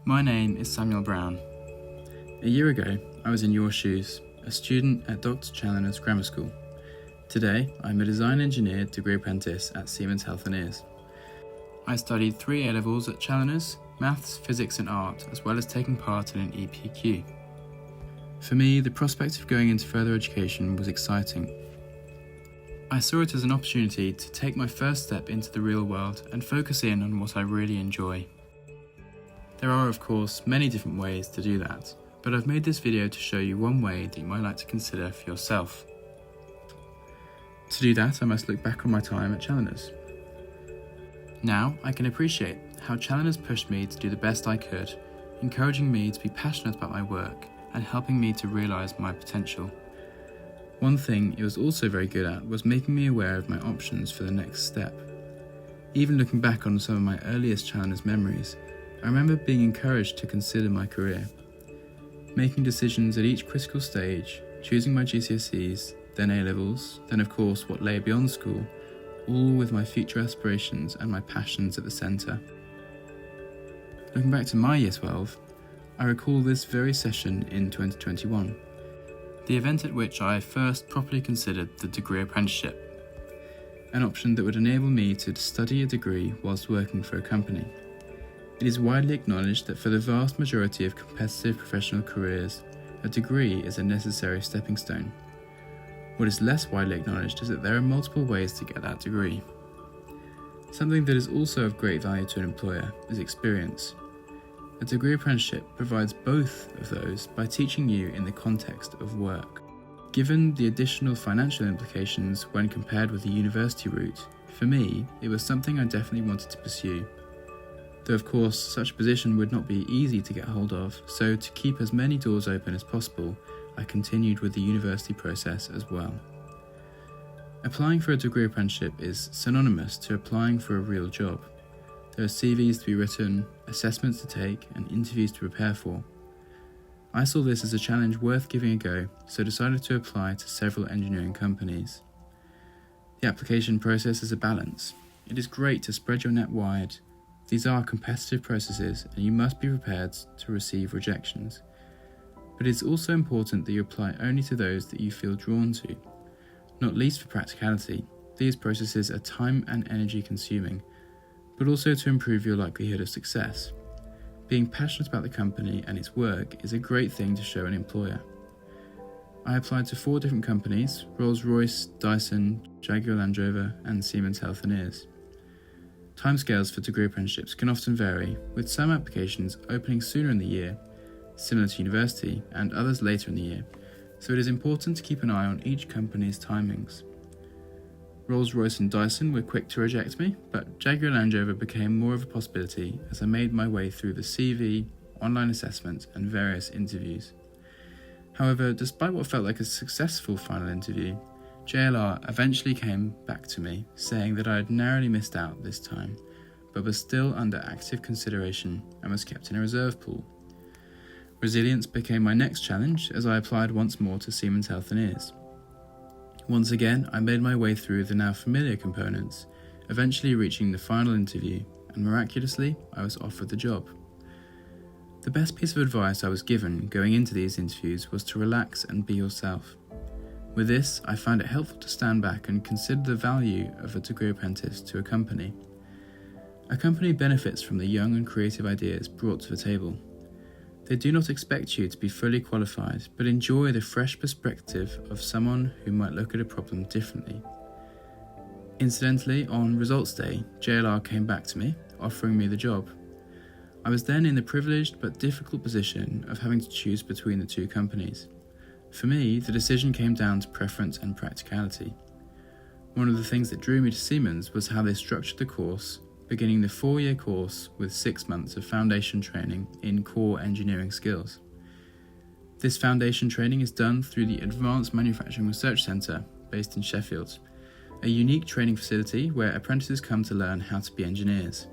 My name is Samuel Brown. A year ago, I was in your shoes, a student at Dr. Challoner's Grammar School. Today, I'm a design engineer degree apprentice at Siemens Healthineers. I studied 3 A-levels at Challoner's, maths, physics and art, as well as taking part in an EPQ. For me, the prospect of going into further education was exciting. I saw it as an opportunity to take my first step into the real world and focus in on what I really enjoy. There are, of course, many different ways to do that, but I've made this video to show you one way that you might like to consider for yourself. To do that, I must look back on my time at Challoner's. Now, I can appreciate how Challoner's pushed me to do the best I could, encouraging me to be passionate about my work and helping me to realise my potential. One thing it was also very good at was making me aware of my options for the next step. Even looking back on some of my earliest Challoner's memories, I remember being encouraged to consider my career. Making decisions at each critical stage, choosing my GCSEs, then A-levels, then of course what lay beyond school, all with my future aspirations and my passions at the centre. Looking back to my Year 12, I recall this very session in 2021, the event at which I first properly considered the degree apprenticeship, an option that would enable me to study a degree whilst working for a company. It is widely acknowledged that for the vast majority of competitive professional careers, a degree is a necessary stepping stone. What is less widely acknowledged is that there are multiple ways to get that degree. Something that is also of great value to an employer is experience. A degree apprenticeship provides both of those by teaching you in the context of work. Given the additional financial implications when compared with the university route, for me, it was something I definitely wanted to pursue. Though of course, such a position would not be easy to get hold of, so to keep as many doors open as possible, I continued with the university process as well. Applying for a degree apprenticeship is synonymous to applying for a real job. There are CVs to be written, assessments to take, and interviews to prepare for. I saw this as a challenge worth giving a go, so decided to apply to several engineering companies. The application process is a balance. It is great to spread your net wide. These are competitive processes and you must be prepared to receive rejections. But it's also important that you apply only to those that you feel drawn to. Not least for practicality, these processes are time and energy consuming, but also to improve your likelihood of success. Being passionate about the company and its work is a great thing to show an employer. I applied to 4 different companies: Rolls-Royce, Dyson, Jaguar Land Rover and Siemens Healthineers. Timescales for degree apprenticeships can often vary, with some applications opening sooner in the year, similar to university, and others later in the year, so it is important to keep an eye on each company's timings. Rolls-Royce and Dyson were quick to reject me, but Jaguar Land Rover became more of a possibility as I made my way through the CV, online assessment, and various interviews. However, despite what felt like a successful final interview, JLR eventually came back to me, saying that I had narrowly missed out this time, but was still under active consideration and was kept in a reserve pool. Resilience became my next challenge as I applied once more to Siemens Healthineers. Once again, I made my way through the now familiar components, eventually reaching the final interview, and miraculously, I was offered the job. The best piece of advice I was given going into these interviews was to relax and be yourself. With this, I found it helpful to stand back and consider the value of a degree apprentice to a company. A company benefits from the young and creative ideas brought to the table. They do not expect you to be fully qualified, but enjoy the fresh perspective of someone who might look at a problem differently. Incidentally, on results day, JLR came back to me, offering me the job. I was then in the privileged but difficult position of having to choose between the 2 companies. For me, the decision came down to preference and practicality. One of the things that drew me to Siemens was how they structured the course, beginning the 4-year course with 6 months of foundation training in core engineering skills. This foundation training is done through the Advanced Manufacturing Research Centre, based in Sheffield, a unique training facility where apprentices come to learn how to be engineers.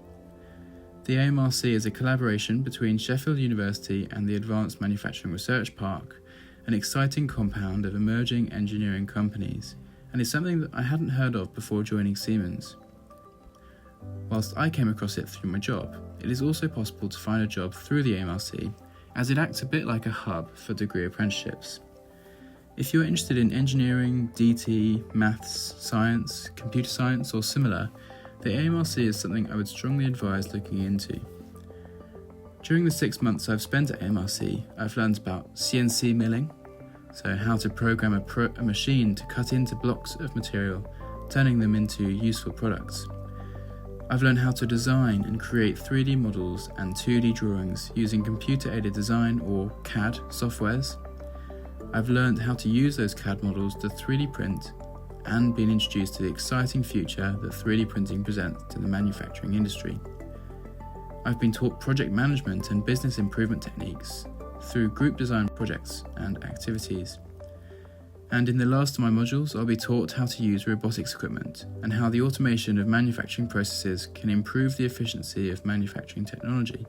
The AMRC is a collaboration between Sheffield University and the Advanced Manufacturing Research Park, an exciting compound of emerging engineering companies, and is something that I hadn't heard of before joining Siemens. Whilst I came across it through my job, it is also possible to find a job through the AMRC, as it acts a bit like a hub for degree apprenticeships. If you're interested in engineering, DT, maths, science, computer science or similar, the AMRC is something I would strongly advise looking into. During the 6 months I've spent at AMRC, I've learned about CNC milling, so how to program a machine to cut into blocks of material, turning them into useful products. I've learned how to design and create 3D models and 2D drawings using computer-aided design or CAD softwares. I've learned how to use those CAD models to 3D print and been introduced to the exciting future that 3D printing presents to the manufacturing industry. I've been taught project management and business improvement techniques through group design projects and activities. And in the last of my modules, I'll be taught how to use robotics equipment and how the automation of manufacturing processes can improve the efficiency of manufacturing technology.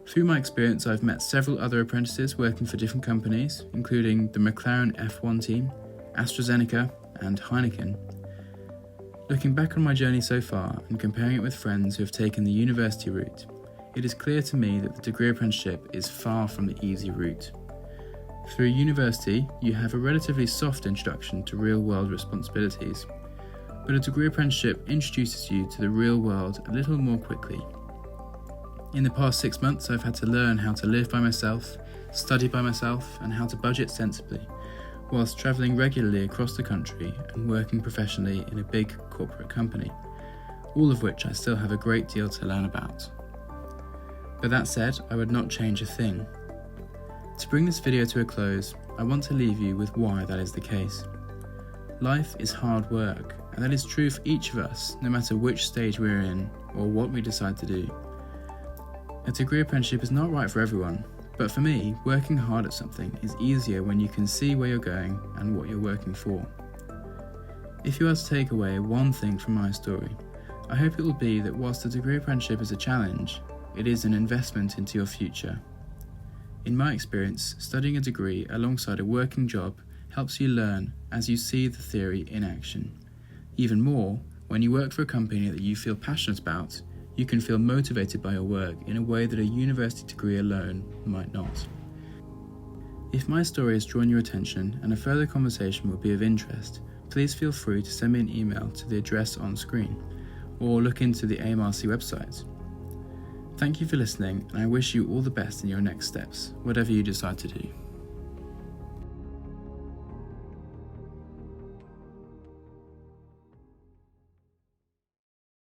Through my experience, I've met several other apprentices working for different companies, including the McLaren F1 team, AstraZeneca, and Heineken. Looking back on my journey so far and comparing it with friends who have taken the university route, it is clear to me that the degree apprenticeship is far from the easy route. Through university, you have a relatively soft introduction to real-world responsibilities, but a degree apprenticeship introduces you to the real world a little more quickly. In the past 6 months, I've had to learn how to live by myself, study by myself, and how to budget sensibly, whilst travelling regularly across the country and working professionally in a big corporate company, all of which I still have a great deal to learn about. But that said, I would not change a thing. To bring this video to a close, I want to leave you with why that is the case. Life is hard work, and that is true for each of us, no matter which stage we're in or what we decide to do. A degree apprenticeship is not right for everyone, but for me, working hard at something is easier when you can see where you're going and what you're working for. If you are to take away one thing from my story, I hope it will be that whilst a degree apprenticeship is a challenge, it is an investment into your future. In my experience, studying a degree alongside a working job helps you learn as you see the theory in action. Even more, when you work for a company that you feel passionate about, you can feel motivated by your work in a way that a university degree alone might not. If my story has drawn your attention and a further conversation will be of interest, please feel free to send me an email to the address on screen, or look into the AMRC website. Thank you for listening, and I wish you all the best in your next steps, whatever you decide to do.